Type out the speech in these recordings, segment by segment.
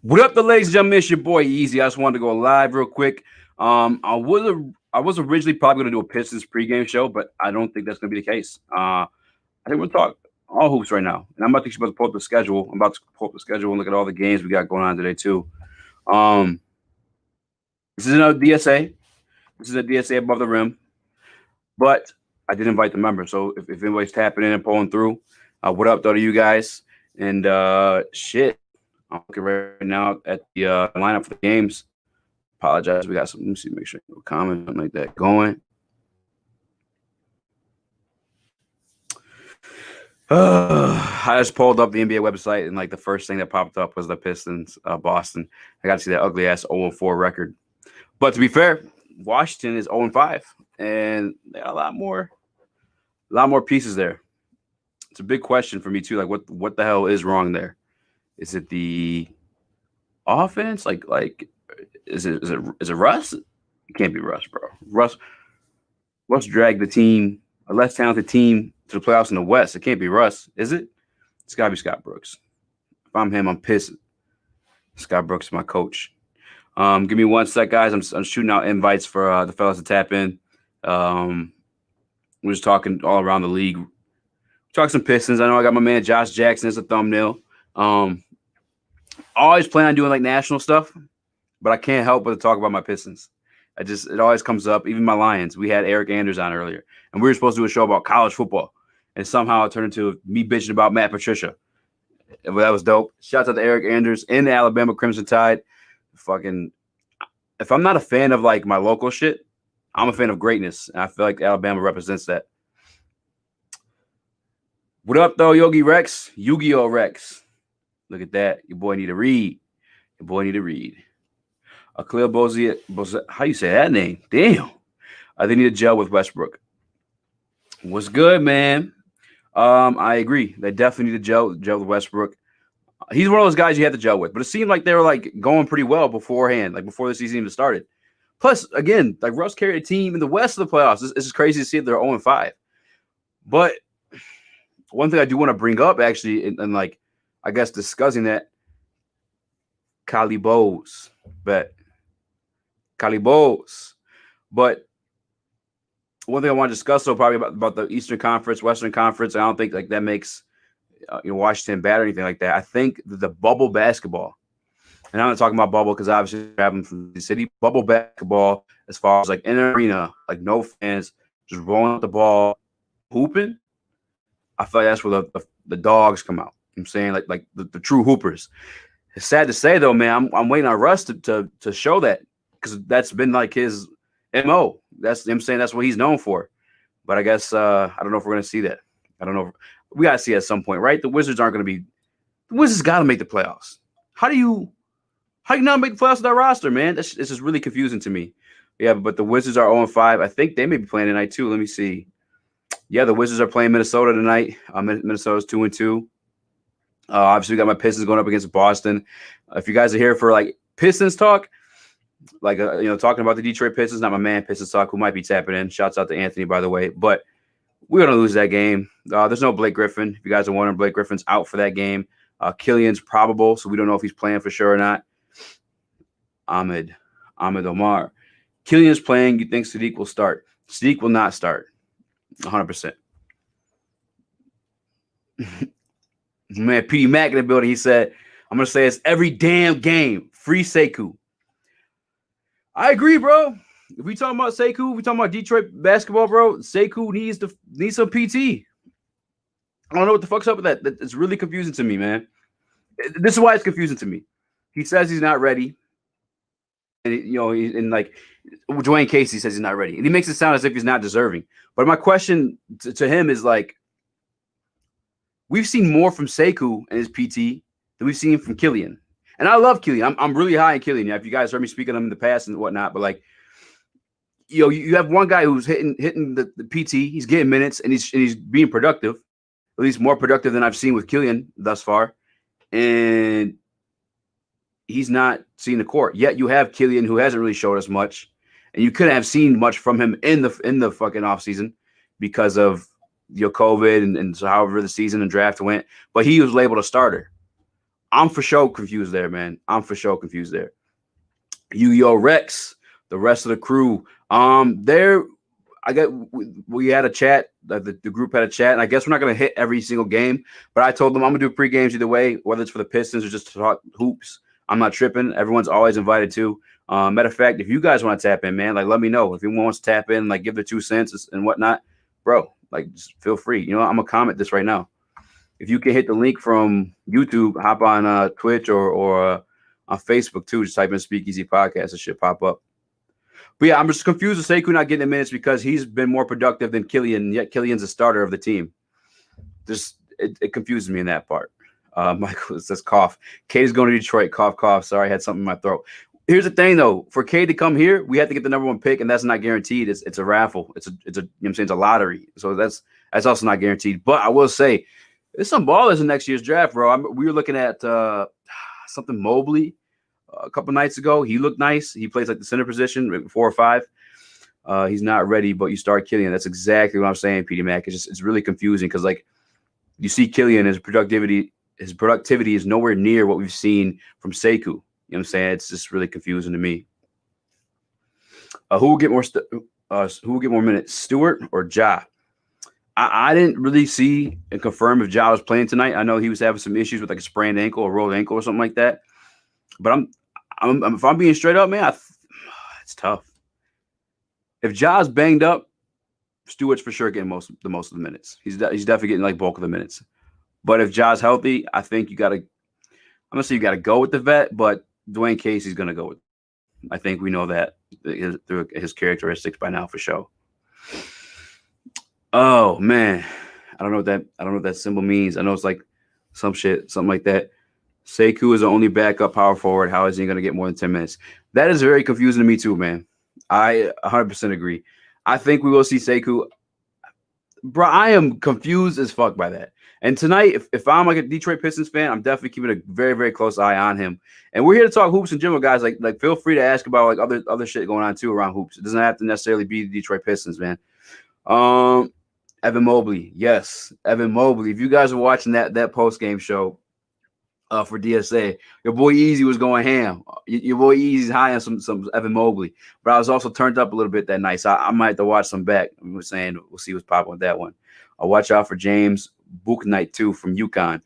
What up, the ladies and gentlemen? It's your boy Easy. I just wanted to go live real quick. I was originally probably going to do a Pistons pregame show, but I don't think that's going to be the case. I think we'll talk all hoops right now, and I'm about to pull up the schedule. I'm about to pull up the schedule and look at all the games we got going on today too. Um, this is another DSA. This is a DSA above the rim, but I did invite the members. So if anybody's tapping in and pulling through, what up though to you guys? And shit. I'm looking right now at the lineup for the games. Apologize. We got some. Let me see. Make sure no comment, something like that going. I just pulled up the NBA website, and like the first thing that popped up was the Pistons, Boston. I got to see that ugly ass 0-4 record. But to be fair, Washington is 0-5, and they got a lot more pieces there. It's a big question for me too. Like, what the hell is wrong there? Is it the offense? Like, is it Russ? It can't be Russ, bro. Russ dragged the team, a less talented team, to the playoffs in the West. It can't be Russ, is it? It's gotta be Scott Brooks. If I'm him, I'm pissed. Scott Brooks is my coach. Give me 1 sec, guys. I'm shooting out invites for the fellas to tap in. We're just talking all around the league. Talk some Pistons. I know I got my man Josh Jackson as a thumbnail. I always plan on doing like national stuff, but I can't help but to talk about my Pistons. It always comes up. Even my Lions. We had Eric Anders on earlier, and we were supposed to do a show about college football, and somehow it turned into me bitching about Matt Patricia. Well, that was dope. Shouts out to Eric Anders and the Alabama Crimson Tide. Fucking, if I'm not a fan of like my local shit, I'm a fan of greatness, and I feel like Alabama represents that. What up, though, Yogi Rex? Yu-Gi-Oh Rex. Look at that. Your boy need to read. A Khalil Bozier, how you say that name? Damn. They need to gel with Westbrook. What's good, man? I agree. They definitely need to gel with Westbrook. He's one of those guys you have to gel with. But it seemed like they were like going pretty well beforehand, like before the season even started. Plus, again, like Russ carried a team in the West of the playoffs. This is crazy to see if they're 0-5. But one thing I do want to bring up, actually, and like, I guess discussing that, Calibos. But one thing I want to discuss, though, probably about the Eastern Conference, Western Conference, I don't think like that makes Washington bad or anything like that. I think the bubble basketball, and I'm not talking about bubble because obviously I have them from the city. Bubble basketball, as far as like in an arena, like no fans, just rolling up the ball, hooping. I feel like that's where the dogs come out. I'm saying like the true hoopers. It's sad to say though, man. I'm waiting on Russ to show that, because that's been like his MO. I'm saying that's what he's known for. But I guess I don't know if we're gonna see that. I don't know. We gotta see at some point, right? The Wizards aren't gonna be. The Wizards gotta make the playoffs. How do you not make the playoffs with that roster, man? This is really confusing to me. Yeah, but the Wizards are 0-5. I think they may be playing tonight too. Let me see. Yeah, the Wizards are playing Minnesota tonight. Minnesota's 2-2. Obviously, we got my Pistons going up against Boston. If you guys are here for like Pistons talk, like talking about the Detroit Pistons, not my man Pistons talk, who might be tapping in. Shouts out to Anthony, by the way. But we're gonna lose that game. There's no Blake Griffin. If you guys are wondering, Blake Griffin's out for that game. Killian's probable, so we don't know if he's playing for sure or not. Ahmed Omar. Killian's playing. You think Sadiq will start? Sadiq will not start. 100%. Man, P.D. Mack in the building. He said, I'm going to say it's every damn game. Free Sekou. I agree, bro. If we talking about Sekou, we talking about Detroit basketball, bro, Sekou needs some PT. I don't know what the fuck's up with that. It's really confusing to me, man. This is why it's confusing to me. He says he's not ready. And like Dwayne Casey says he's not ready. And he makes it sound as if he's not deserving. But my question to him is like, we've seen more from Sekou and his PT than we've seen from Killian. And I love Killian. I'm really high in Killian. If you guys heard me speak on him in the past and whatnot, but like, you have one guy who's hitting the PT. He's getting minutes and he's being productive, at least more productive than I've seen with Killian thus far. And he's not seeing the court yet. You have Killian, who hasn't really showed us much, and you couldn't have seen much from him in the fucking offseason because of COVID and so however the season and draft went. But he was labeled a starter. I'm for sure confused there, man. I'm for sure confused there. Yu-Yo Rex, the rest of the crew. There, I got we had a chat. The group had a chat, and I guess we're not gonna hit every single game. But I told them I'm gonna do pre-games either way, whether it's for the Pistons or just to talk hoops. I'm not tripping. Everyone's always invited to. Matter of fact, if you guys want to tap in, man, like let me know. If anyone wants to tap in, like give their 2 cents and whatnot, bro, like just feel free. You know, I'm gonna comment this right now. If you can hit the link from YouTube, hop on Twitch or on Facebook too. Just type in Speakeasy Podcast. It should pop up. But yeah, I'm just confused with Sekou not getting the minutes because he's been more productive than Killian. Yet Killian's a starter of the team. Just it confuses me in that part. Michael says cough. Cade's going to Detroit. Cough, cough. Sorry, I had something in my throat. Here's the thing though. For Cade to come here, we have to get the number 1 pick, and that's not guaranteed. It's a raffle. It's a you know what I'm saying, it's a lottery. So that's also not guaranteed. But I will say, there's some ballers in next year's draft, bro. We were looking at something Mobley a couple nights ago. He looked nice. He plays like the center position, 4 or 5. He's not ready, but you start Killian. That's exactly what I'm saying, PD Mac. It's really confusing because like you see Killian, his productivity is nowhere near what we've seen from Sekou. You know what I'm saying? It's just really confusing to me. Who will get more minutes, Stewart or Ja? I didn't really see and confirm if Ja was playing tonight. I know he was having some issues with like a sprained ankle or rolled ankle or something like that. But if I'm being straight up, man, it's tough. If Ja's banged up, Stewart's for sure getting the most of the minutes. He's definitely getting like bulk of the minutes. But if Ja's healthy, I think I'm gonna say you gotta go with the vet, but Dwayne Casey's gonna go with. I think we know that through his characteristics by now for sure. Oh man, I don't know what that symbol means. I know it's like something like that. Sekou is the only backup power forward. How is he going to get more than 10 minutes? That is very confusing to me too, man. I 100% agree. I think we will see Sekou. Bro, I am confused as fuck by that. And tonight, if I'm like a Detroit Pistons fan, I'm definitely keeping a very, very close eye on him. And we're here to talk hoops in general, guys. Like feel free to ask about like other shit going on too around hoops. It doesn't have to necessarily be the Detroit Pistons, man. Evan Mobley, yes, Evan Mobley. If you guys are watching that post game show for DSA, your boy Easy was going ham. Your boy Easy's high on some Evan Mobley, but I was also turned up a little bit that night, so I might have to watch some back. I was saying we'll see what's popping with that one. I'll watch out for James Bouknight too from UConn.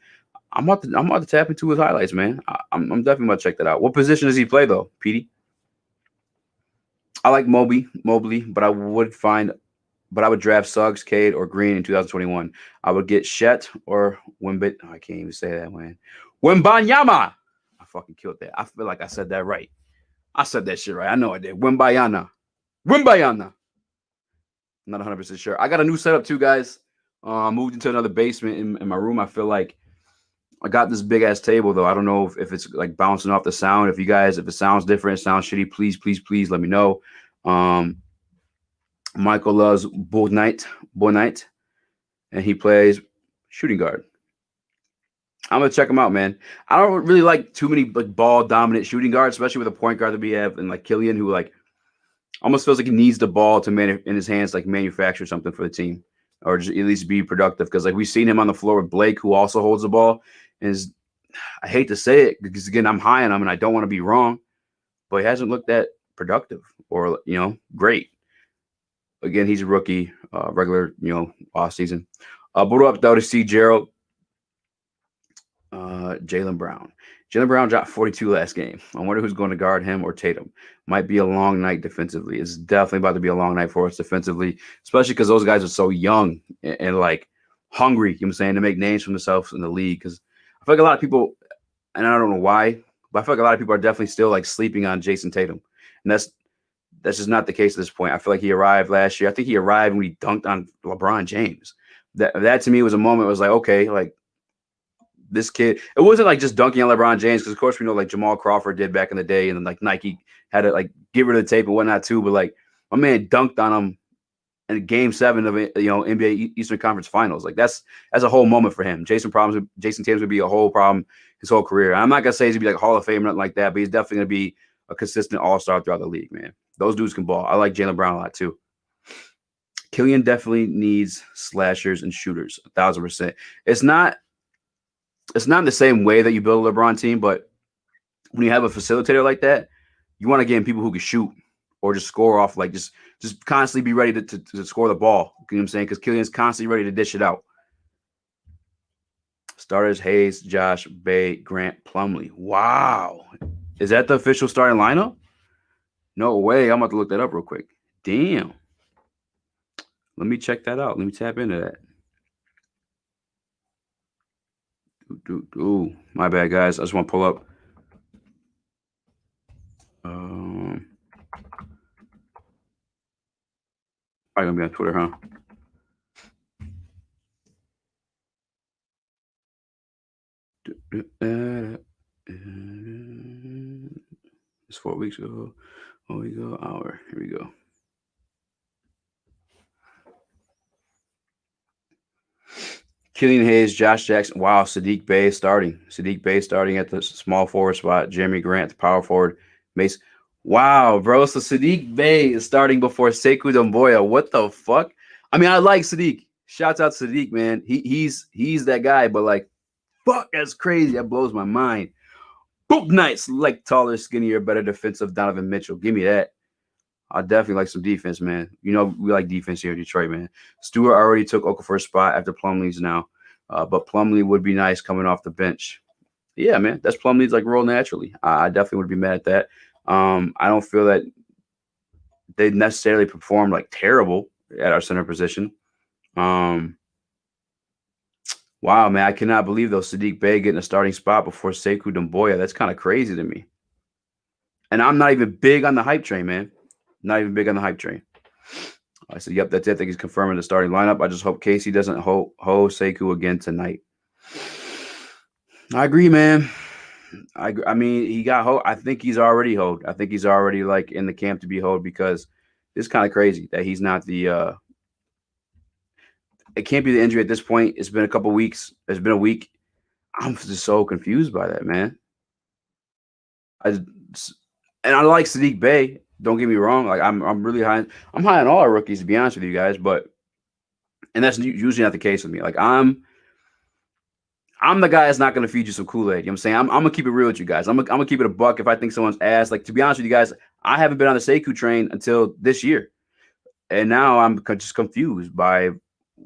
I'm about to tap into his highlights, man. I'm definitely about to check that out. What position does he play though, Petey? I like Mobley, but I would draft Suggs, Cade, or Green in 2021. I would get Shet or Wimbit. Oh, I can't even say that, man. Wembanyama. I fucking killed that. I feel like I said that right. I said that shit right. I know I did. Wembanyama. I'm not 100% sure. I got a new setup too, guys. I moved into another basement in my room. I feel like I got this big ass table though. I don't know if it's like bouncing off the sound. If it sounds different, it sounds shitty, please let me know. Michael loves Bull Knight, and he plays shooting guard. I'm gonna check him out, man. I don't really like too many like ball dominant shooting guards, especially with a point guard that we have and like Killian, who like almost feels like he needs the ball to in his hands, like manufacture something for the team, or just at least be productive. Because like we've seen him on the floor with Blake, who also holds the ball, and I hate to say it because again I'm high on him and I don't want to be wrong, but he hasn't looked that productive or great. Again, he's a rookie, regular, off season. But up though to see Gerald, Jaylen Brown. Jaylen Brown dropped 42 last game. I wonder who's going to guard him or Tatum. Might be a long night defensively. It's definitely about to be a long night for us defensively, especially because those guys are so young and like hungry, you know what I'm saying, to make names for themselves in the league. Because I feel like a lot of people, and I don't know why, but I feel like a lot of people are definitely still like sleeping on Jason Tatum. And that's just not the case at this point. I feel like he arrived last year. I think he arrived when he dunked on LeBron James. That to me was a moment. It was like, okay, like this kid. It wasn't like just dunking on LeBron James because of course we know like Jamal Crawford did back in the day, and then like Nike had to like get rid of the tape and whatnot too. But like my man dunked on him in Game 7 of NBA Eastern Conference Finals. Like that's a whole moment for him. Jason Tatum's would be a whole problem his whole career. I'm not gonna say he's gonna be like Hall of Fame or nothing like that, but he's definitely gonna be a consistent all-star throughout the league, man. Those dudes can ball. I like Jaylen Brown a lot too. Killian definitely needs slashers and shooters, 1,000%. It's not It's not in the same way that you build a LeBron team, but when you have a facilitator like that, you want to get in people who can shoot or just score off, like just constantly be ready to score the ball. You know what I'm saying? Because Killian's constantly ready to dish it out. Starters: Hayes, Josh, Bay, Grant, Plumlee. Wow. Is that the official starting lineup? No way. I'm about to look that up real quick. Damn. Let me check that out. Let me tap into that. My bad, guys. I just want to pull up. Probably gonna be on Twitter, huh? It's 4 weeks ago. Oh, we go hour. Here we go. Killian Hayes, Josh Jackson. Wow, Sadiq Bey starting. Sadiq Bey starting at the small forward spot. Jeremy Grant, the power forward. Mace. Wow, bro. So Sadiq Bey is starting before Sekou Doumbouya. What the fuck? I mean, I like Sadiq. Shouts out Sadiq, man. He's that guy, but like, fuck, that's crazy. That blows my mind. Book Knights, like taller, skinnier, better defensive Donovan Mitchell. Give me that. I definitely like some defense, man. You know, we like defense here in Detroit, man. Stewart already took Okafor's spot after Plumlee's now. But Plumlee would be nice coming off the bench. Yeah, man. That's Plumlee's like role naturally. I definitely would be mad at that. I don't feel that they necessarily performed like terrible at our center position. Wow, man. I cannot believe though Sadiq Bey getting a starting spot before Sekou Doumbouya. That's kind of crazy to me. And I'm not even big on the hype train, man. Not even big on the hype train. I said, yep, that's it. I think he's confirming the starting lineup. I just hope Casey doesn't ho Sekou again tonight. I agree, man. I mean, he got hold. I think he's already hold. I think he's already like in the camp to be hold because it's kind of crazy that he's not the. It can't be the injury at this point. It's been a couple weeks. It's been a week. I'm just so confused by that, man. And I like Sadiq Bey. Don't get me wrong. Like I'm really high. I'm high on all our rookies, to be honest with you guys. But that's usually not the case with me. Like I'm the guy that's not going to feed you some Kool-Aid. You know what I'm saying? I'm going to keep it real with you guys. I'm going to keep it a buck if I think someone's ass. Like, to be honest with you guys, I haven't been on the Sekou train until this year. And now I'm just confused by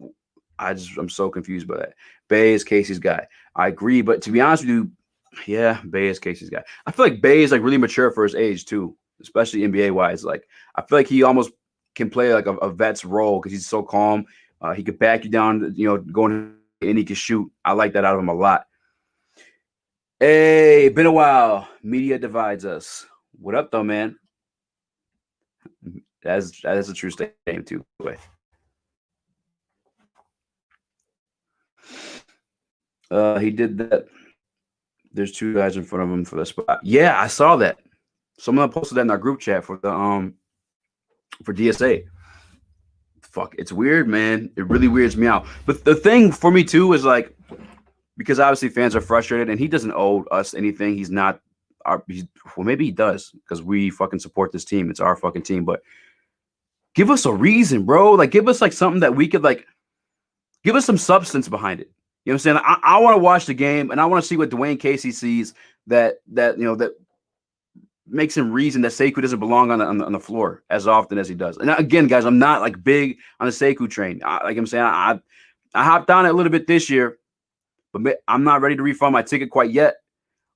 – I'm so confused by that. Bey is Casey's guy. I agree. But to be honest with you, yeah, Bey is Casey's guy. I feel like Bey is, like, really mature for his age, too, especially NBA-wise. Like, I feel like he almost can play, like, a vet's role because he's so calm. He could back you down, going – and he can shoot. I like that out of him a lot. Hey, been a while. Media divides us. What up, though, man? That is a true statement, too. He did that. There's two guys in front of him for the spot. Yeah, I saw that. Someone posted that in our group chat for the for DSA. Fuck, it's weird, man. It really weirds me out. But the thing for me too is like, because obviously fans are frustrated, and he doesn't owe us anything. He's not our. Well, maybe he does because we fucking support this team. It's our fucking team. But give us a reason, bro. Like, give us like something that we could like. Give us some substance behind it. You know what I'm saying? I want to watch the game, and I want to see what Dwayne Casey sees that makes him reason that Sekou doesn't belong on the floor as often as he does. And again, guys, I'm not like big on the Sekou train. Like I'm saying, I hopped on it a little bit this year, but I'm not ready to refund my ticket quite yet.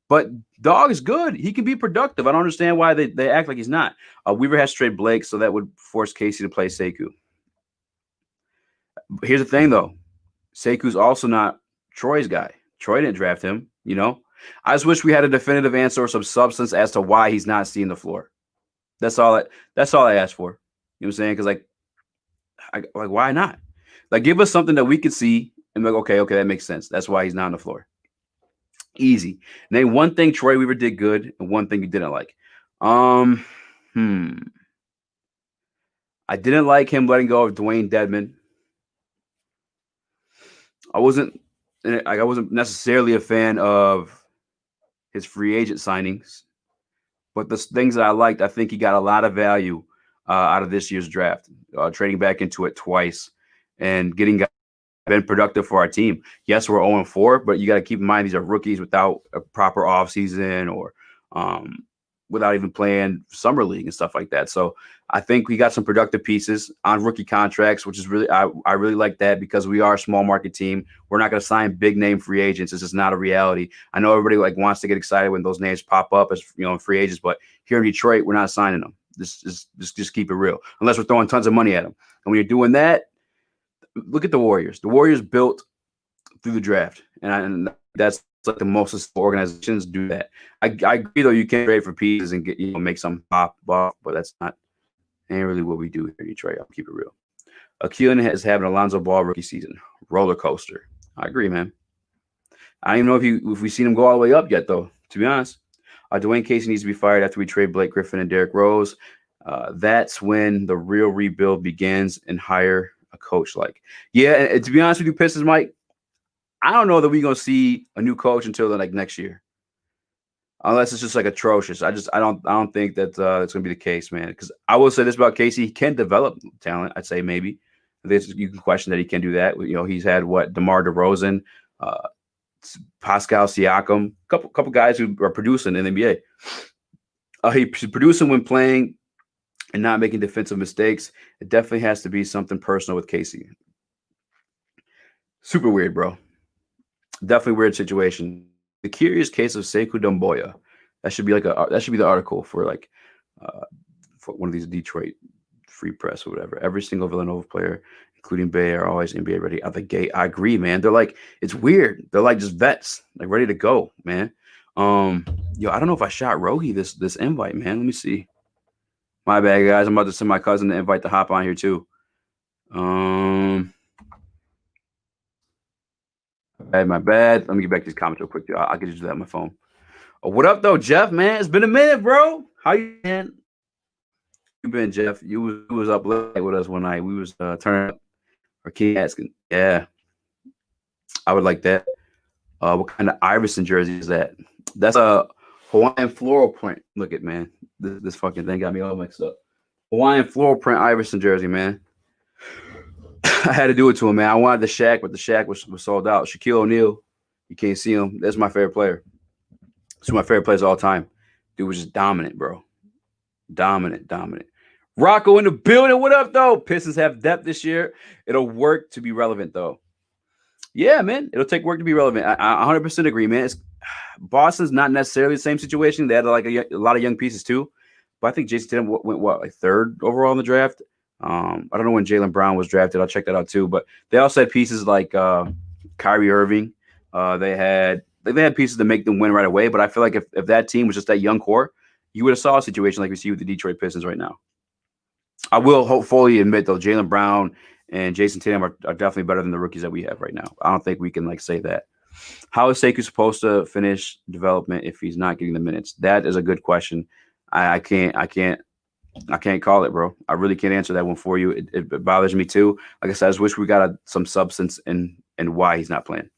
But dog is good. He can be productive. I don't understand why they act like he's not. Weaver has straight Blake, so that would force Casey to play Sekou. Here's the thing, though. Sekou's also not Troy's guy. Troy didn't draft him, I just wish we had a definitive answer or some substance as to why he's not seeing the floor. That's all I asked for. You know what I'm saying? Because like why not? Like, give us something that we could see and be like, okay, that makes sense. That's why he's not on the floor. Easy. Name one thing Troy Weaver did good and one thing you didn't like. I didn't like him letting go of Dwayne Dedmon. I wasn't necessarily a fan of his free agent signings, but the things that I liked, I think he got a lot of value out of this year's draft, trading back into it twice and getting guys been productive for our team. Yes, we're 0-4, but you got to keep in mind these are rookies without a proper offseason or without even playing summer league and stuff like that. So I think we got some productive pieces on rookie contracts, which is really I really like that because we are a small market team. We're not going to sign big name free agents. It's just not a reality. I know everybody like wants to get excited when those names pop up as free agents, but here in Detroit, we're not signing them. Just keep it real. Unless we're throwing tons of money at them. And when you're doing that, look at the Warriors. The Warriors built through the draft, and that's like the most organizations do that. I agree though, you can't trade for pieces and get make some pop off, but that's not ain't really what we do here in Detroit. I'll keep it real. Keelan is having Alonzo Ball rookie season roller coaster. I agree, man. I don't even know if we've seen him go all the way up yet, though. To be honest, Dwayne Casey needs to be fired after we trade Blake Griffin and Derrick Rose. That's when the real rebuild begins and hire a coach. Yeah, and to be honest with you, Pistons, Mike, I don't know that we're gonna see a new coach until next year, unless it's just atrocious. I don't think that that's gonna be the case, man. Because I will say this about Casey: he can develop talent. I'd say maybe you can question that he can do that. He's had DeMar DeRozan, Pascal Siakam, couple guys who are producing in the NBA. He's producing when playing and not making defensive mistakes. It definitely has to be something personal with Casey. Super weird, bro. Definitely weird situation. The curious case of Sekou Doumbouya. That should be the article for for one of these Detroit Free Press or whatever. Every single Villanova player, including Bay, are always NBA ready out the gate. I agree, man. They're it's weird. They're just vets, ready to go, man. I don't know if I shot Rogi this invite, man. Let me see. My bad, guys. I'm about to send my cousin the invite to hop on here too. My bad. Let me get back to these comments real quick. I'll get you to that on my phone. Oh, what up, though, Jeff, man? It's been a minute, bro. How you been? You been, Jeff? You was up late with us one night. We was turning up. Or keep asking. Yeah. I would like that. What kind of Iverson jersey is that? That's a Hawaiian floral print. Look at, man. This fucking thing got me all mixed up. Hawaiian floral print Iverson jersey, man. I had to do it to him, man. I wanted the Shaq, but the Shaq was sold out. Shaquille O'Neal, you can't see him. That's my favorite player. It's one of my favorite players of all time. Dude was just dominant, bro. Dominant. Rocco in the building. What up, though? Pistons have depth this year. It'll work to be relevant, though. Yeah, man. It'll take work to be relevant. I 100% agree, man. Boston's not necessarily the same situation. They had a lot of young pieces, too. But I think Jason Tatum went third overall in the draft. I don't know when Jaylen Brown was drafted. I'll check that out too. But they also had pieces like Kyrie Irving. They had pieces to make them win right away. But I feel like if that team was just that young core, you would have saw a situation like we see with the Detroit Pistons right now. I will hopefully admit, though, Jaylen Brown and Jason Tatum are definitely better than the rookies that we have right now. I don't think we can say that. How is Sekou supposed to finish development if he's not getting the minutes? That is a good question. I can't call it, bro. I really can't answer that one for you. It bothers me too. Like I said, I just wish we got some substance in why he's not playing.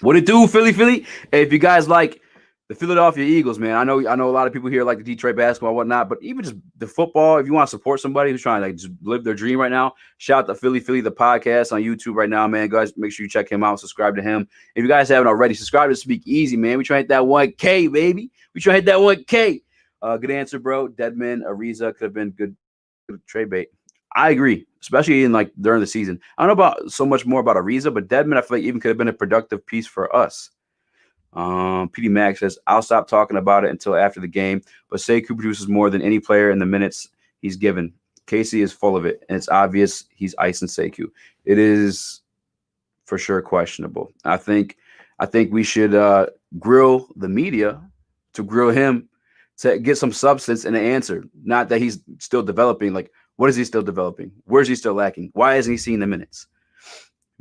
What it do, Philly? Hey, if you guys like the Philadelphia Eagles, man, I know a lot of people here like the Detroit basketball and whatnot, but even just the football, if you want to support somebody who's trying to just live their dream right now, shout out to Philly, the podcast on YouTube right now, man. Guys, make sure you check him out, subscribe to him. If you guys haven't already, subscribe to Speak Easy, man. We trying to hit that 1K, baby. We trying to hit that 1K. Good answer, bro. Dedmon, Ariza could have been good trade bait. I agree, especially in during the season. I don't know about so much more about Ariza, but Dedmon, I feel like even could have been a productive piece for us. PD Max says, I'll stop talking about it until after the game, but Sekou produces more than any player in the minutes he's given. Casey is full of it, and it's obvious he's icing Sekou. It is for sure questionable. I think we should grill the media to grill him to get some substance and an answer. Not that he's still developing. What is he still developing? Where's he still lacking? Why isn't he seeing the minutes?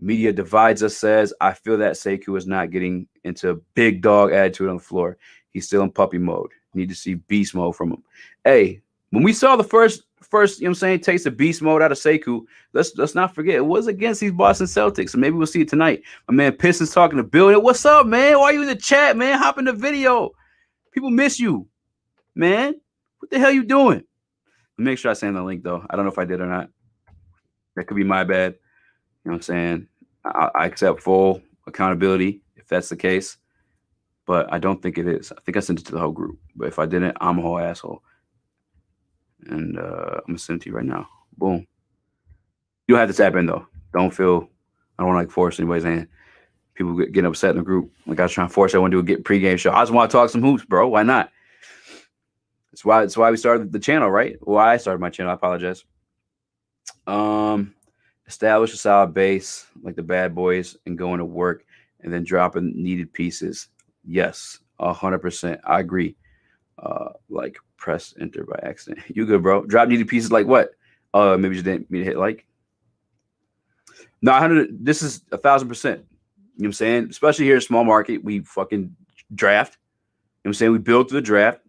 Media divides us, says, I feel that Sekou is not getting into big dog attitude on the floor. He's still in puppy mode. Need to see beast mode from him. Hey, when we saw the first, taste of beast mode out of Sekou, let's not forget, it was against these Boston Celtics. So maybe we'll see it tonight. My man Pistons talking to Bill. What's up, man? Why are you in the chat, man? Hop in the video. People miss you. Man, what the hell you doing? Make sure I send the link, though. I don't know if I did or not. That could be my bad. You know what I'm saying? I accept full accountability if that's the case, but I don't think it is. I think I sent it to the whole group, but if I didn't, I'm a whole asshole. And I'm gonna send it to you right now. Boom. You don't have to tap in though. Don't feel. I don't want to like force anybody's hand. People getting upset in the group. Like I was trying to force everyone to do a pregame show. I just want to talk some hoops, bro. Why not? That's why we started the channel, right? Why I started my channel. I apologize. Establish a solid base like the bad boys and going to work and then dropping needed pieces. Yes, 100%. I agree. Like press enter by accident. You good, bro? Drop needed pieces like what? Maybe you didn't mean to hit like. No, 100. This is 1,000%. You know what I'm saying? Especially here in small market, we fucking draft. You know what I'm saying? We build to the draft,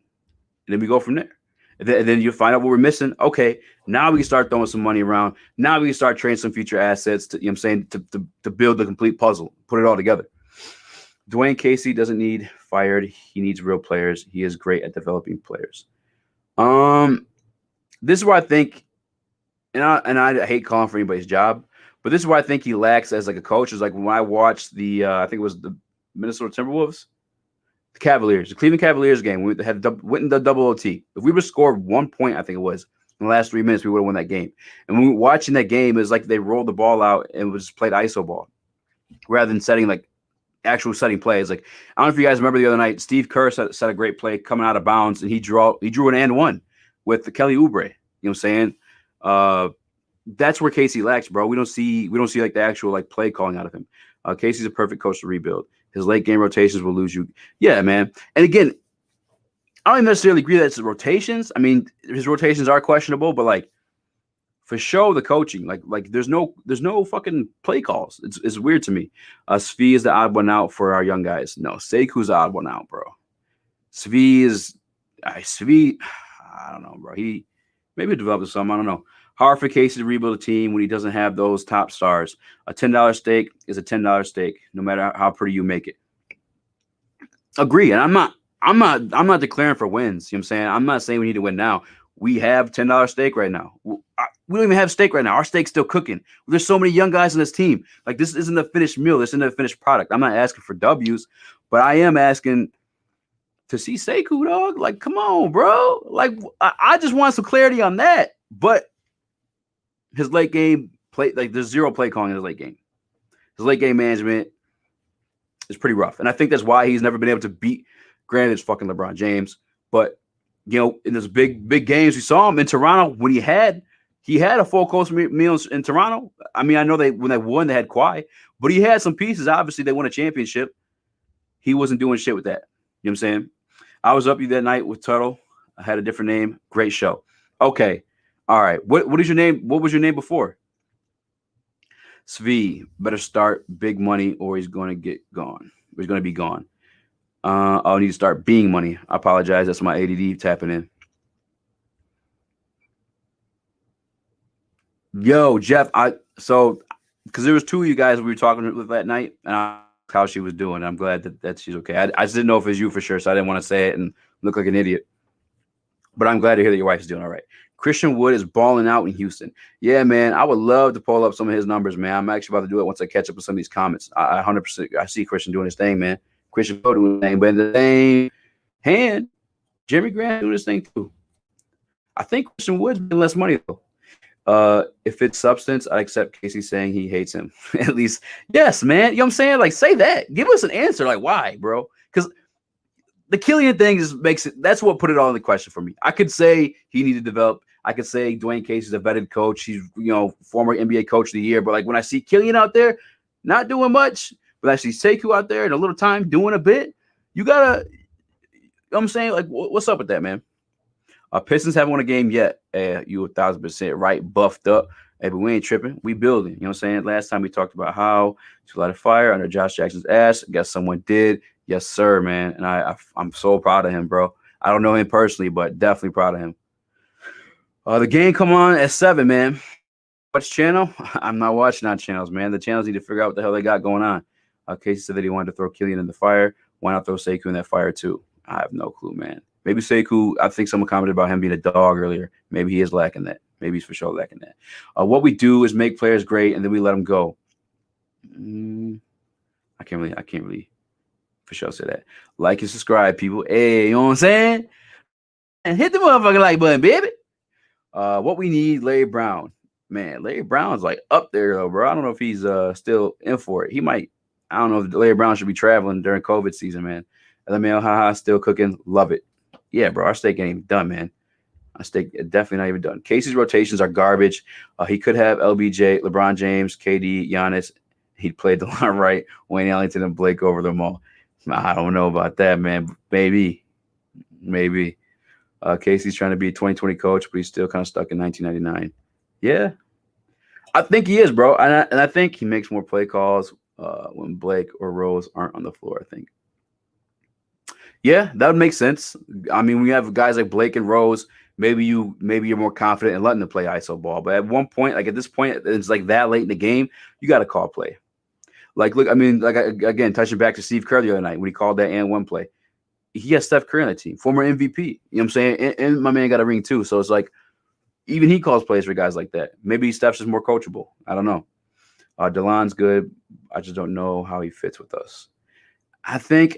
and then we go from there. And then you find out what we're missing. Okay, now we can start throwing some money around. Now we can start trading some future assets to, you know what I'm saying, to build the complete puzzle, put it all together. Dwayne Casey doesn't need fired. He needs real players. He is great at developing players. This is where I think, and I hate calling for anybody's job, but this is where I think he lacks as like a coach. Is like when I watched I think it was the Minnesota Timberwolves, the Cavaliers, the Cleveland Cavaliers game. We went in the double OT. If we would have scored 1 point, I think it was in the last 3 minutes, we would have won that game. And when we were watching that game, it was like they rolled the ball out and was played ISO ball rather than setting like actual setting plays. Like I don't know if you guys remember the other night, Steve Kerr set a great play coming out of bounds, and he drew an and one with the Kelly Oubre. You know what I'm saying? That's where Casey lacks, bro. We don't see like the actual like play calling out of him. Casey's a perfect coach to rebuild. His late game rotations will lose you. Yeah, man. And again, I don't necessarily agree that it's the rotations. I mean, his rotations are questionable, but like for sure, the coaching, like there's no fucking play calls. It's weird to me. Svi is the odd one out for our young guys. No, Seku's the odd one out, bro. Svi, I don't know, bro. He maybe developed something. I don't know. Hard for Casey to rebuild a team when he doesn't have those top stars. A $10 steak is a $10 steak, no matter how pretty you make it. Agree, and I'm not declaring for wins. You know what I'm saying? I'm not saying we need to win now. We have $10 steak right now. We don't even have steak right now. Our steak's still cooking. There's so many young guys on this team. Like this isn't a finished meal. This isn't a finished product. I'm not asking for W's, but I am asking to see Sekou, dog. Like, come on, bro. Like, I just want some clarity on that. But his late game play, like there's zero play calling in his late game. His late game management is pretty rough. And I think that's why he's never been able to beat, granted, it's fucking LeBron James. But, you know, in those big games, we saw him in Toronto when he had a full course meal in Toronto. I mean, I know when they won, they had Kawhi. But he had some pieces. Obviously, they won a championship. He wasn't doing shit with that. You know what I'm saying? I was up that night with Tuttle. I had a different name. Great show. Okay. All right. What is your name? What was your name before? Svi, better start big money or he's going to get gone. He's going to be gone. I'll need to start being money. I apologize. That's my ADD tapping in. Yo, Jeff, because there was two of you guys we were talking with that night, and I asked how she was doing. I'm glad that she's okay. I just didn't know if it was you for sure, so I didn't want to say it and look like an idiot. But I'm glad to hear that your wife is doing all right. Christian Wood is balling out in Houston. Yeah, man, I would love to pull up some of his numbers, man. I'm actually about to do it once I catch up with some of these comments. I 100%, I see Christian doing his thing, man. Christian Wood doing his thing, but in the same hand, Jeremy Grant doing his thing too. I think Christian Wood's making less money though. If it's substance, I accept Casey saying he hates him. At least, yes, man. You know what I'm saying? Like, say that. Give us an answer. Like, why, bro? Because the Killian thing just makes it. That's what put it all in the question for me. I could say he needed to develop. I could say Dwayne Casey's a vetted coach. He's, you know, former NBA coach of the year. But like when I see Killian out there not doing much, but I see Sekou out there in a little time doing a bit, you gotta. You know what I'm saying? Like, what's up with that, man? Pistons haven't won a game yet. You 1,000% right, buffed up. Hey, but we ain't tripping. We building. You know what I'm saying? Last time we talked about how to light a fire under Josh Jackson's ass. I guess someone did. Yes, sir, man. And I'm so proud of him, bro. I don't know him personally, but definitely proud of him. The game come on at 7, man. Watch channel? I'm not watching on channels, man. The channels need to figure out what the hell they got going on. Casey said that he wanted to throw Killian in the fire. Why not throw Sekou in that fire too? I have no clue, man. Maybe Sekou, I think someone commented about him being a dog earlier. Maybe he is lacking that. Maybe he's for sure lacking that. What we do is make players great, and then we let them go. I can't really for sure say that. Like and subscribe, people. Hey, you know what I'm saying? And hit the motherfucking like button, baby. What we need, Larry Brown. Man, Larry Brown's like up there though, bro. I don't know if he's still in for it. He might. I don't know if Larry Brown should be traveling during COVID season, man. LML, haha, still cooking. Love it. Yeah, bro. Our steak ain't even done, man. Our steak definitely not even done. Casey's rotations are garbage. He could have LBJ, LeBron James, KD, Giannis. He'd played the line right. Wayne Ellington and Blake over them all. I don't know about that, man. Maybe. Casey's trying to be a 2020 coach, but he's still kind of stuck in 1999. Yeah, I think he is, bro. And I think he makes more play calls when Blake or Rose aren't on the floor, I think. Yeah, that would make sense. I mean, we have guys like Blake and Rose. Maybe you're more confident in letting them play ISO ball. But at one point, like at this point, it's like that late in the game, you got to call play. Like, look, I mean, like again, touching back to Steve Kerr the other night when he called that and one play. He has Steph Curry on the team, former MVP. You know what I'm saying? And my man got a ring too. So it's like, even he calls plays for guys like that. Maybe Steph's just more coachable. I don't know. DeLon's good. I just don't know how he fits with us. I think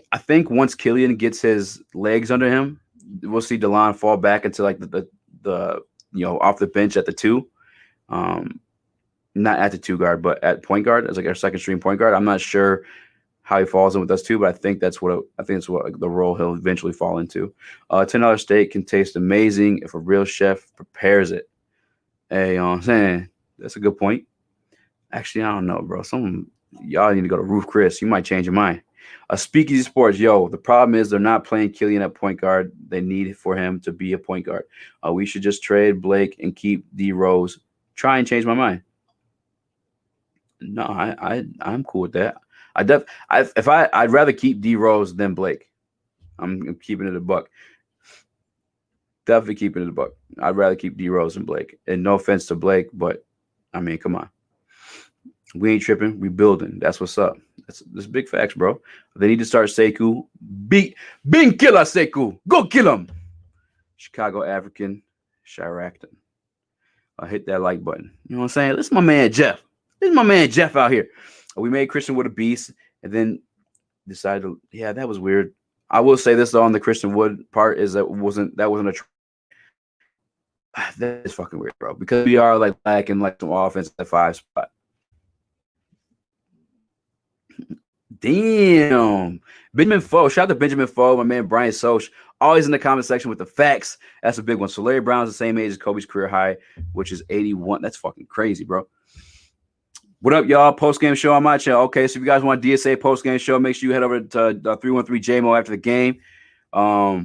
once Killian gets his legs under him, we'll see DeLon fall back into like the off the bench at the 2. Not at the 2 guard, but at point guard as like our second string point guard. I'm not sure how he falls in with us too, but I think that's what the role he'll eventually fall into. $10 steak can taste amazing if a real chef prepares it. Hey, you know what I'm saying? That's a good point. Actually, I don't know, bro. Y'all need to go to Roof Chris. You might change your mind. Speakeasy Sports, the problem is they're not playing Killian at point guard. They need for him to be a point guard. We should just trade Blake and keep D Rose. Try and change my mind. No, I'm cool with that. I'd rather keep D Rose than Blake. I'm keeping it a buck. Definitely keeping it a buck. I'd rather keep D Rose than Blake. And no offense to Blake, but I mean, come on. We ain't tripping. We building. That's what's up. That's big facts, bro. They need to start Sekou. Bing killer Sekou. Go kill him. Chicago African Shirakton. Hit that like button. You know what I'm saying? This is my man Jeff. Out here. We made Christian Wood a beast and then decided to, that was weird. I will say this though on the Christian Wood part is that wasn't a that is fucking weird, bro. Because we are like lacking like some offense at 5 spot. Damn. Benjamin Foe. Shout out to Benjamin Foe, my man Brian Soch. Always in the comment section with the facts. That's a big one. So Larry Brown's the same age as Kobe's career high, which is 81. That's fucking crazy, bro. What up, y'all? Post-game show on my channel. Okay, so if you guys want a DSA post-game show, make sure you head over to 313 JMO after the game. We're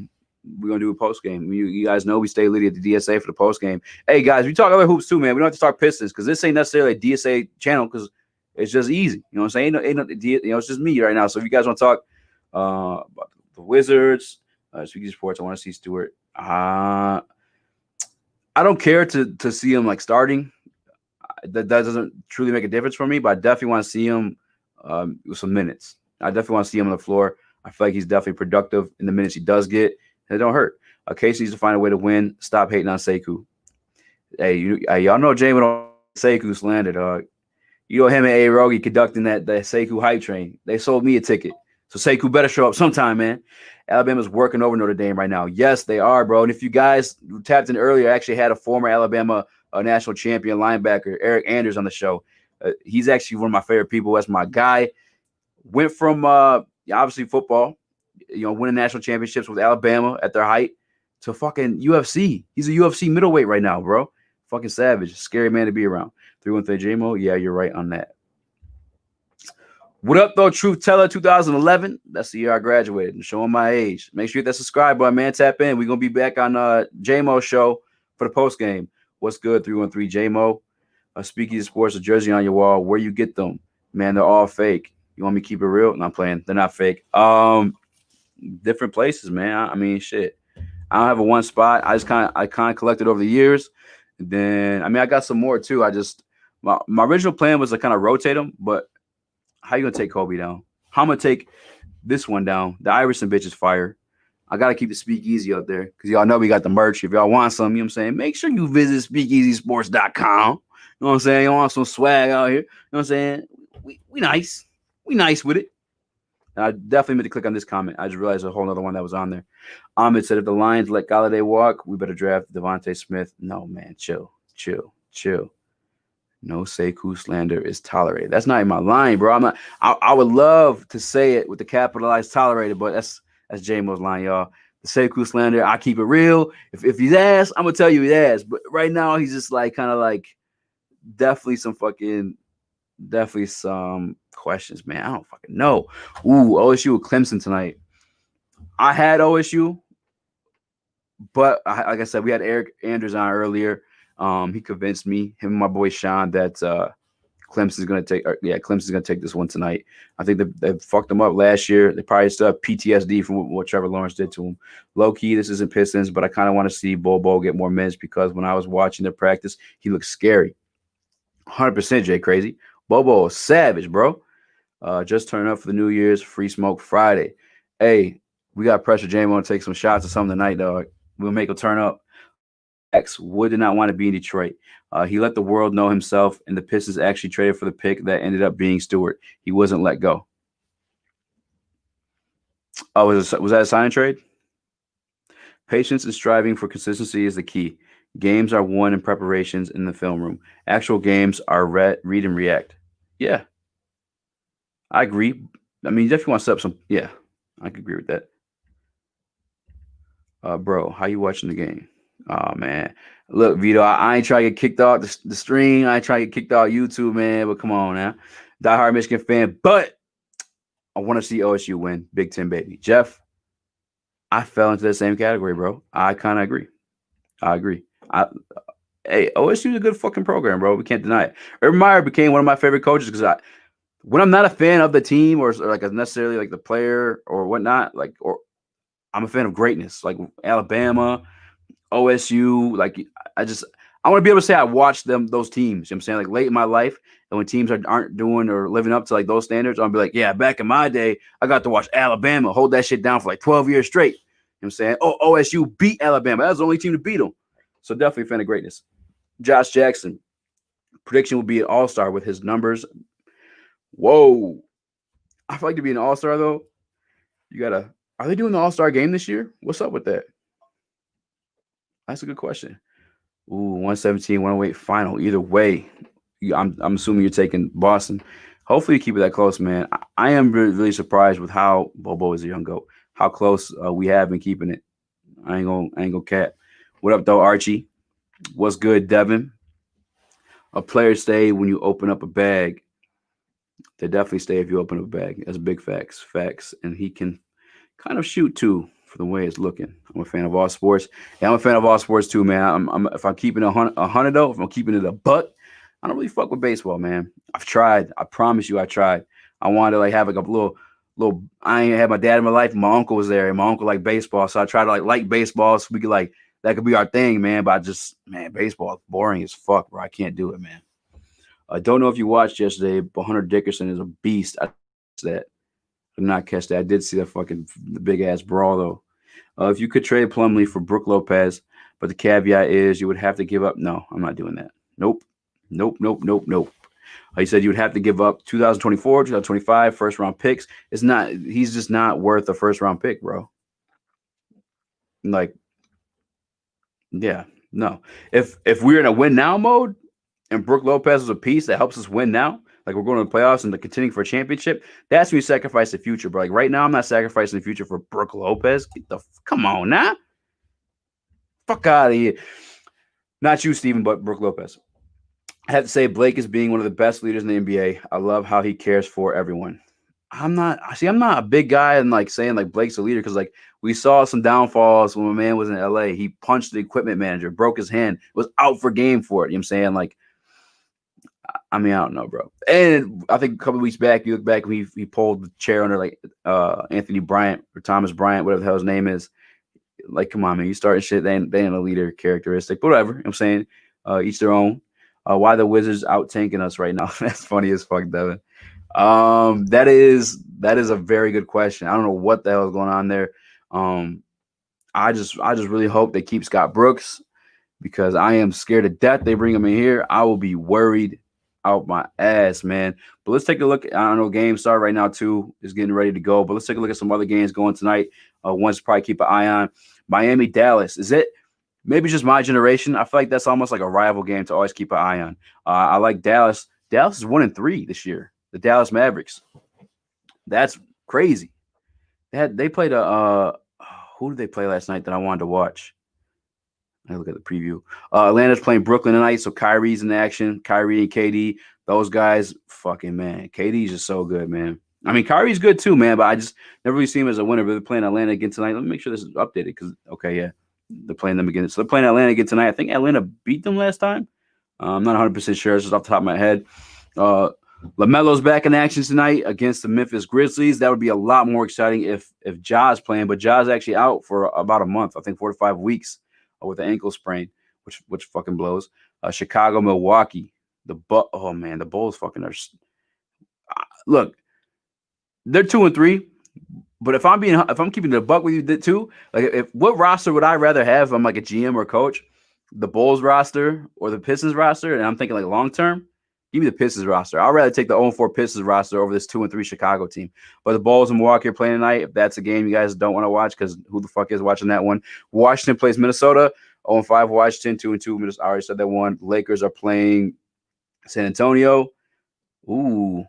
going to do a post-game. You guys know we stay lit at the DSA for the post-game. Hey, guys, we talk about hoops too, man. We don't have to talk Pistons because this ain't necessarily a DSA channel because it's just easy. You know what I'm saying? It's just me right now. So if you guys want to talk about the Wizards, Speaking Sports, I want to see Stewart. I don't care to see him like starting. That doesn't truly make a difference for me, but I definitely want to see him with some minutes. I definitely want to see him on the floor. I feel like he's definitely productive in the minutes he does get, and it don't hurt. Casey needs to find a way to win. Stop hating on Sekou. Hey, y'all know James on Sekou slander, dog. You know him and A. Rogie conducting that Sekou hype train. They sold me a ticket. So Sekou better show up sometime, man. Alabama's working over Notre Dame right now. Yes, they are, bro. And if you guys tapped in earlier, I actually had a former Alabama national champion linebacker, Eric Anders, on the show. He's actually one of my favorite people. That's my guy. Went from obviously football, winning national championships with Alabama at their height to fucking UFC. He's a UFC middleweight right now, bro. Fucking savage. Scary man to be around. 313 JMO. Yeah, you're right on that. What up, though? Truth Teller 2011. That's the year I graduated. I'm showing my age. Make sure you hit that subscribe button, man. Tap in. We're going to be back on JMO show for the post game. What's good? 313 JMO. Speaking of Sports, a jersey on your wall. Where you get them? Man, they're all fake. You want me to keep it real? No, I'm playing. They're not fake. Different places, man. I mean, shit. I don't have a one spot. I kind of collected over the years. And then, I got some more too. My original plan was to kind of rotate them, but how you gonna take Kobe down? How I'm gonna take this one down? The Iverson bitch is fire. I gotta keep the Speakeasy up there because y'all know we got the merch. If y'all want some, you know what I'm saying, make sure you visit speakeasysports.com. You know what I'm saying? You want some swag out here? You know what I'm saying? we nice. We nice with it. And I definitely meant to click on this comment. I just realized a whole other one that was on there. Ahmed said, if the Lions let Galladay walk, we better draft Devontae Smith. No, man, chill. No Sekou slander is tolerated. That's not in my line, bro. I'm not. I would love to say it with the capitalized tolerated, but that's J-Mo's line, y'all. The Sekou slander, I keep it real. If he's ass, I'm gonna tell you he's ass. But right now he's just like kind of like definitely some questions, man. I don't fucking know. Ooh, OSU with Clemson tonight. I had OSU, but like I said, we had Eric Andrews on earlier. He convinced me, him and my boy Sean, that Clemson's gonna take this one tonight. I think they fucked them up last year. They probably still have PTSD from what Trevor Lawrence did to him. Low key, this isn't Pistons, but I kind of want to see Bobo get more minutes because when I was watching their practice, he looked scary. 100% Jay Crazy. Bobo is savage, bro. Just turn up for the New Year's Free Smoke Friday. Hey, we got pressure J-Mo to take some shots or something tonight, dog. We'll make him turn up. X Wood did not want to be in Detroit. He let the world know himself, and the Pistons actually traded for the pick that ended up being Stewart. He wasn't let go. Oh, was that a sign and trade? Patience and striving for consistency is the key. Games are won in preparations in the film room. Actual games are read and react. Yeah, I agree. I mean, you definitely want to set up some. Yeah, I can agree with that. Bro, how you watching the game? Oh man, look, Vito, I ain't trying to get kicked off the stream. I ain't trying to get kicked off YouTube, man. But come on now, diehard Michigan fan. But I want to see OSU win, Big Ten baby. Jeff, I fell into the same category, bro. I kind of agree. I agree. Hey, OSU is a good fucking program, bro. We can't deny it. Urban Meyer became one of my favorite coaches because when I'm not a fan of the team or like necessarily like the player or whatnot, or I'm a fan of greatness, like Alabama, OSU. Like I want to be able to say I watched those teams. You know what I'm saying, like late in my life, and when teams aren't doing or living up to like those standards, I'll be like, yeah, back in my day, I got to watch Alabama hold that shit down for like 12 years straight. You know what I'm saying? Oh, OSU beat Alabama. That was the only team to beat them. So definitely a fan of greatness. Josh Jackson, prediction will be an all-star with his numbers. Whoa. I feel like to be an all-star, though, are they doing the all-star game this year? What's up with that? That's a good question. Ooh, 117, 108 final. Either way, I'm assuming you're taking Boston. Hopefully you keep it that close, man. I am really, really surprised with how Bobo is a young goat. How close we have been keeping it. I ain't gonna cap. What up, though, Archie? What's good, Devin? A player stay when you open up a bag. They definitely stay if you open up a bag. That's big facts. Facts. And he can kind of shoot too for the way it's looking. I'm a fan of all sports. Yeah, I'm a fan of all sports too, man. If I'm keeping a hundred though, if I'm keeping it a buck, I don't really fuck with baseball, man. I've tried. I promise you, I tried. I wanted to like have like a little. I ain't had my dad in my life. And my uncle was there, and my uncle liked baseball, so I tried to like baseball, so we could like that could be our thing, man. But baseball is boring as fuck, bro. I can't do it, man. I don't know if you watched yesterday, but Hunter Dickerson is a beast. I that. I did not catch that. I did see that fucking big ass brawl though. If you could trade Plumlee for Brook Lopez, but the caveat is you would have to give up. No, I'm not doing that. Nope. He said you would have to give up 2024, 2025 first round picks. It's not. He's just not worth a first round pick, bro. Like, yeah, no. If we're in a win now mode and Brook Lopez is a piece that helps us win now, like we're going to the playoffs and contending for a championship, that's when you sacrifice the future, bro. Like right now, I'm not sacrificing the future for Brook Lopez. Come on now. Fuck out of here. Not you, Steven, but Brook Lopez. I have to say Blake is being one of the best leaders in the NBA. I love how he cares for everyone. I'm not a big guy and like saying like Blake's a leader because like we saw some downfalls when my man was in LA. He punched the equipment manager, broke his hand, was out for game for it. You know what I'm saying? Like, I mean, I don't know, bro. And I think a couple of weeks back, you look back when he pulled the chair under like Anthony Bryant or Thomas Bryant, whatever the hell his name is. Like, come on, man, you starting shit. They ain't a leader characteristic, but whatever. You know what I'm saying, each their own. Why the Wizards out tanking us right now? That's funny as fuck, Devin. That is a very good question. I don't know what the hell is going on there. I just really hope they keep Scott Brooks because I am scared to death they bring him in here. I will be worried. out my ass, man. But let's take a look. I don't know, game start right now too is getting ready to go. But let's take a look at some other games going tonight. Ones to probably keep an eye on. Miami, Dallas. Is it maybe just my generation? I feel like that's almost like a rival game to always keep an eye on. I like Dallas. Dallas is 1-3 this year. The Dallas Mavericks. That's crazy. They played who did they play last night that I wanted to watch? I look at the preview. Atlanta's playing Brooklyn tonight, so Kyrie's in action. Kyrie and KD, those guys, fucking man. KD's just so good, man. I mean, Kyrie's good too, man, but I just never really see him as a winner. But they're playing Atlanta again tonight. Let me make sure this is updated because, okay, yeah, they're playing them again. So they're playing Atlanta again tonight. I think Atlanta beat them last time. I'm not 100% sure. It's just off the top of my head. LaMelo's back in action tonight against the Memphis Grizzlies. That would be a lot more exciting if Ja's playing, but Ja's actually out for about a month. I think 4 to 5 weeks with an ankle sprain, which fucking blows. Chicago, Milwaukee, oh man, the Bulls fucking are. Look, they're 2-3, but if I'm keeping the buck with you too, like what roster would I rather have? If I'm like a GM or coach, the Bulls roster or the Pistons roster, and I'm thinking like long term. Give me the Pistons roster. I'd rather take the 0-4 Pistons roster over this 2-3 Chicago team. But the Bulls and Milwaukee are playing tonight. If that's a game you guys don't want to watch, because who the fuck is watching that one? Washington plays Minnesota. 0-5 Washington, 2-2. I already said that one. Lakers are playing San Antonio. Ooh,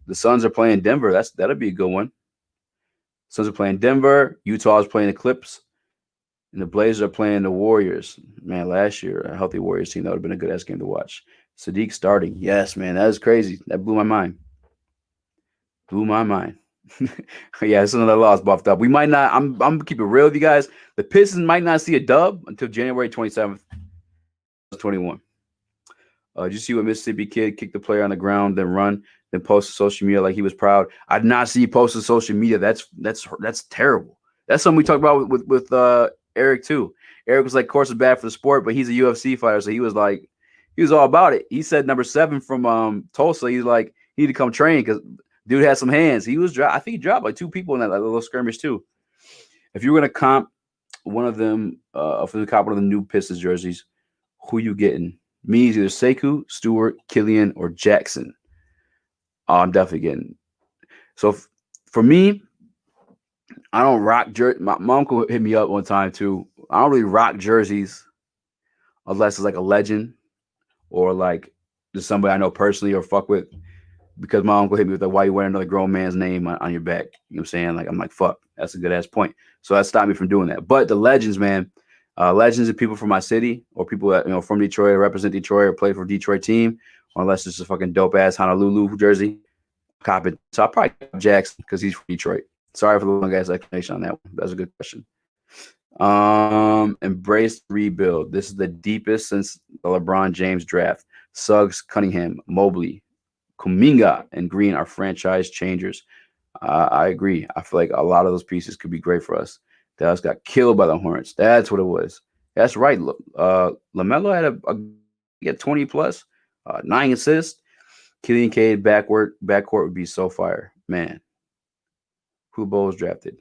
the Suns are playing Denver. That'll be a good one. Suns are playing Denver. Utah is playing the Clips. And the Blazers are playing the Warriors. Man, last year, a healthy Warriors team, that would have been a good ass game to watch. Sadiq starting. Yes, man. That is crazy. That blew my mind. Yeah, it's another loss buffed up. We might not. I'm gonna keep it real with you guys. The Pistons might not see a dub until January 27th, 21. Did you see what Mississippi kid kicked the player on the ground, then run, then post to social media like he was proud? I did not see post to social media. That's terrible. That's something we talked about with Eric too. Eric was like, of course, it's bad for the sport, but he's a UFC fighter, so he was all about it. He said number 7 from Tulsa. He's like, he need to come train because dude had some hands. I think he dropped like 2 people in that little skirmish too. If you were gonna comp one of them for the cop one of the new Pistons jerseys, who you getting? Me is either Sekou, Stewart, Killian, or Jackson. I'm definitely getting. So for me, I don't rock jerseys. My uncle hit me up one time too. I don't really rock jerseys unless it's like a legend or like just somebody I know personally or fuck with. Because my uncle hit me with why you wearing another grown man's name on your back. You know what I'm saying? Like, I'm like, fuck, that's a good ass point. So that stopped me from doing that. But the legends, man, legends are people from my city or people that, from Detroit or represent Detroit or play for a Detroit team, or unless it's a fucking dope ass Honolulu jersey. Cop it. So I'll probably cop Jackson because he's from Detroit. Sorry for the long ass explanation on that one. That's a good question. Embrace rebuild. This is the deepest since the LeBron James draft. Suggs, Cunningham, Mobley, Kuminga, and Green are franchise changers. I agree. I feel like a lot of those pieces could be great for us. Dallas got killed by the Hornets. That's what it was. That's right. LaMelo had 20 plus, 9 assists. Killian Cade backcourt would be so fire, man. Who Bulls drafted?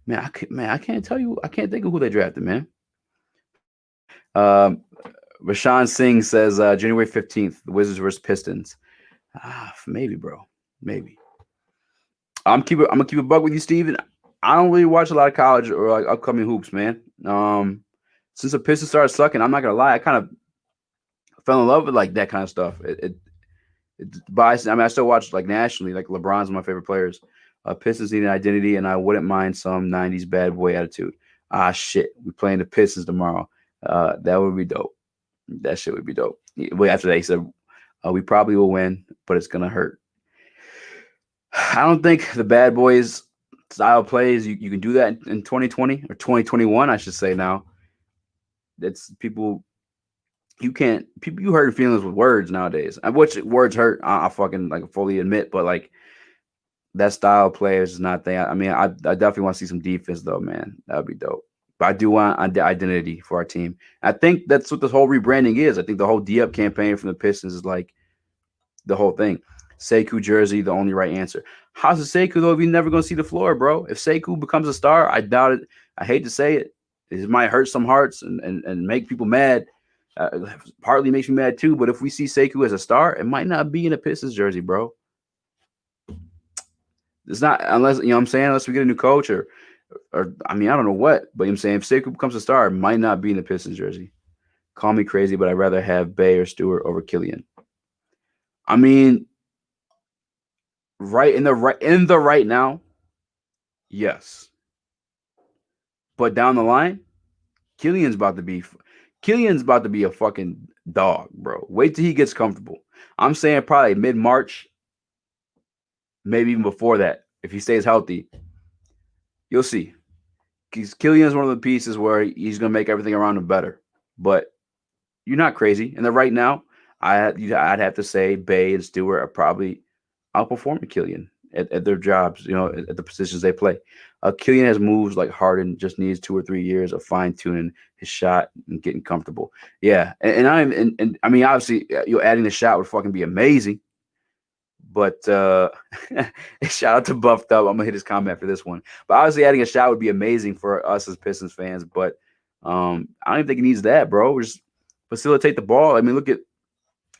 Man, I can't tell you. I can't think of who they drafted, man. Rashawn Singh says January 15th, the Wizards versus Pistons. Maybe, bro. Maybe. I'm gonna keep a bug with you, Steven. I don't really watch a lot of college or like upcoming hoops, man. Since the Pistons started sucking, I'm not gonna lie, I kind of fell in love with like that kind of stuff. But I still watch like nationally, like LeBron's one of my favorite players. Pistons need an identity, and I wouldn't mind some 90s bad boy attitude. Shit, we're playing the Pistons tomorrow. That would be dope. That shit would be dope. But after that, he said, we probably will win, but it's gonna hurt. I don't think the bad boys style plays you can do that in 2020 or 2021, I should say now. That's people you hurt feelings with words nowadays. Which words hurt, I fucking like fully admit, but like that style of play is not there. I mean, I definitely want to see some defense though, man. That would be dope. But I do want identity for our team. I think that's what this whole rebranding is. I think the whole D-Up campaign from the Pistons is like the whole thing. Sekou jersey, the only right answer. How's it Sekou though if you're never going to see the floor, bro? If Sekou becomes a star, I doubt it. I hate to say it. It might hurt some hearts and make people mad. Partly makes me mad too. But if we see Sekou as a star, it might not be in a Pistons jersey, bro. It's not unless you know what I'm saying. Unless we get a new coach or I mean I don't know what. But I'm saying if Sekou becomes a star, it might not be in the Pistons jersey. Call me crazy, but I'd rather have Bay or Stewart over Killian. I mean, right now, yes. But down the line, Killian's about to be Killian's about to be a fucking dog, bro. Wait till he gets comfortable. I'm saying probably mid-March, maybe even before that. If he stays healthy, you'll see. Because Killian's one of the pieces where he's gonna make everything around him better. But you're not crazy. And then right now, I'd have to say Bay and Stewart are probably outperforming Killian at their jobs, at the positions they play. Killian has moves like Harden, just needs 2 or 3 years of fine tuning his shot and getting comfortable. Yeah, and I mean obviously adding the shot would fucking be amazing. But shout out to Buffed Up. I'm gonna hit his comment after this one. But obviously adding a shot would be amazing for us as Pistons fans. But I don't even think he needs that, bro. Just facilitate the ball. I mean, look at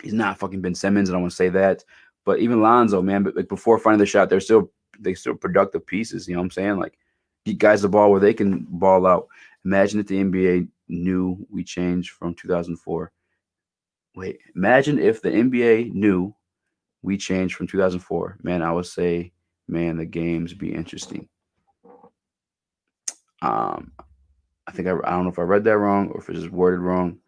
he's not fucking Ben Simmons, and I want to say that. But even Lonzo, man, but like before finding the shot, they're still productive pieces. You know what I'm saying? Like get guys the ball where they can ball out. Imagine if the NBA knew we changed from 2004. Wait, imagine if the NBA knew we changed from 2004. Man, I would say, man, the games be interesting. I think I don't know if I read that wrong or if it's just worded wrong.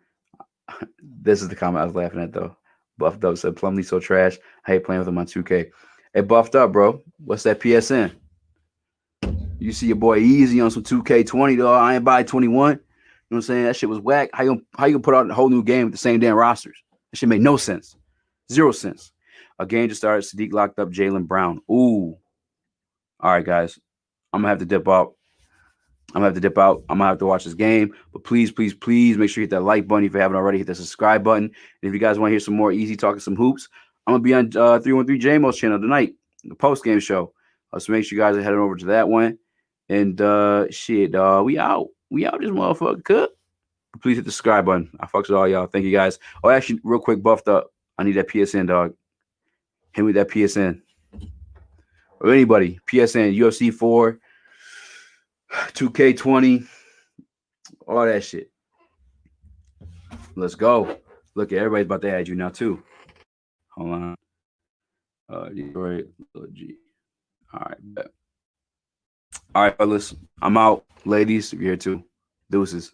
This is the comment I was laughing at though. Buffed Up said Plumlee so trash. I hate playing with him on 2K. Hey, Buffed Up, bro. What's that PSN? You see your boy Easy on some 2K20 though. I ain't buy 21. You know what I'm saying? That shit was whack. How you gonna put out a whole new game with the same damn rosters? That shit made no sense. 0 sense. A game just started. Sadiq locked up Jaylen Brown. Ooh. All right, guys. I'm gonna have to dip out. I'm gonna have to watch this game. But please, please, please make sure you hit that like button if you haven't already. Hit the subscribe button. And if you guys want to hear some more easy talking, some hoops, I'm gonna be on 313 JMO's channel tonight, the post game show. So make sure you guys are heading over to that one. And shit, we out. We out this motherfucker. Cook. Please hit the subscribe button. I fucks with all y'all. Thank you guys. Oh, actually, real quick, Buffed Up. I need that PSN, dog. Hit me with that PSN. Or anybody. PSN, UFC 4, 2K20, all that shit. Let's go. Look, everybody's about to add you now, too. Hold on. Detroit, G. All right. Bet. All right, fellas. I'm out. Ladies, you're here too. Deuces.